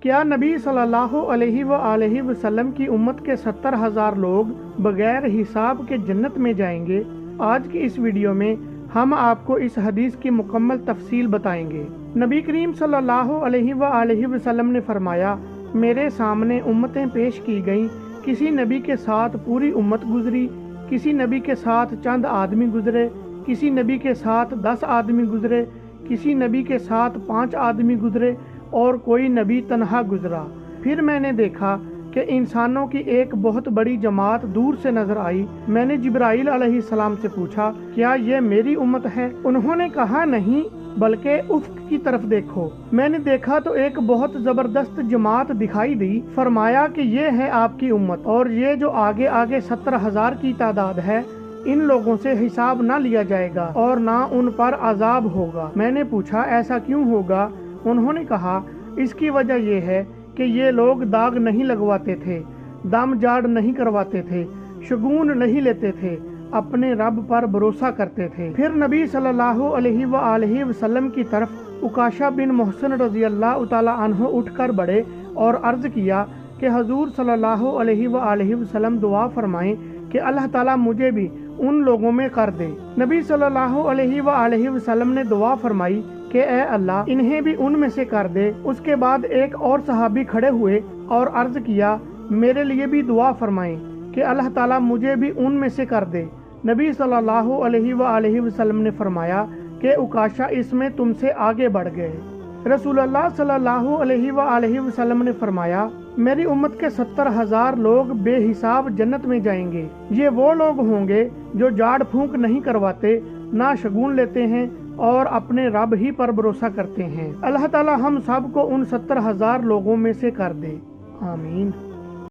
क्या नबी सल्लल्लाहु अलैहि वसल्लम की उम्मत के 70,000 लोग बगैर हिसाब के जन्नत में जाएंगे? आज की इस वीडियो में हम आपको इस हदीस की मुकम्मल तफसील बताएंगे। नबी करीम सल्लल्लाहु अलैहि वसल्लम ने फरमाया, मेरे सामने उम्मतें पेश की गईं। किसी नबी के साथ पूरी उम्मत गुजरी, किसी नबी के साथ चंद आदमी गुजरे, किसी नबी के साथ 10 आदमी गुजरे, किसी नबी के साथ 5 आदमी गुजरे और कोई नबी तन्हा गुजरा। फिर मैंने देखा कि इंसानों की एक बहुत बड़ी जमात दूर से नजर आई। मैंने जिब्राइल अलैहिस्सलाम से पूछा, क्या ये मेरी उम्मत है? उन्होंने कहा, नहीं, बल्कि उफ्क की तरफ देखो। मैंने देखा तो एक बहुत जबरदस्त जमात दिखाई दी। फरमाया कि ये है आपकी उम्मत, और ये जो आगे आगे 70,000 की तादाद है, इन लोगों से हिसाब ना लिया जाएगा और ना उन पर अजाब होगा। मैंने पूछा, ऐसा क्यों होगा? उन्होंने कहा, इसकी वजह यह है कि ये लोग दाग नहीं लगवाते थे, दम जाड़ नहीं करवाते थे, शगुन नहीं लेते थे, अपने रब पर भरोसा करते थे। फिर नबी सल्लल्लाहु अलैहि वसल्लम की तरफ उकाशा बिन मोहसिन रज़ी अल्लाह तआला अन्हु उठकर बढ़े और अर्ज किया कि हजूर सल्लल्लाहु अलैहि वसल्लम दुआ फरमाएं कि अल्लाह ताला मुझे भी उन लोगों में कर दे। नबी सल्लल्लाहु अलैहि वसल्लम ने दुआ फरमाई कि ए अल्लाह, इन्हें भी उनमें से कर दे। उसके बाद एक और सहाबी खड़े हुए और अर्ज किया, मेरे लिए भी दुआ फरमाएं कि अल्लाह ताला मुझे भी उनमें से कर दे। नबी सल्लल्लाहु अलैहि वसल्लम ने फरमाया कि उकाशा इसमें तुमसे आगे बढ़ गए। रसूलुल्लाह सल्लल्लाहु अलैहि वसल्लम ने फरमाया, मेरी उम्मत के 70,000 लोग बेहिसाब जन्नत में जाएंगे। ये वो लोग होंगे जो जाड़ फूंक नहीं करवाते, ना शगुन लेते हैं और अपने रब ही पर भरोसा करते हैं। अल्लाह ताला हम सब को उन 70,000 लोगों में से कर दे। आमीन।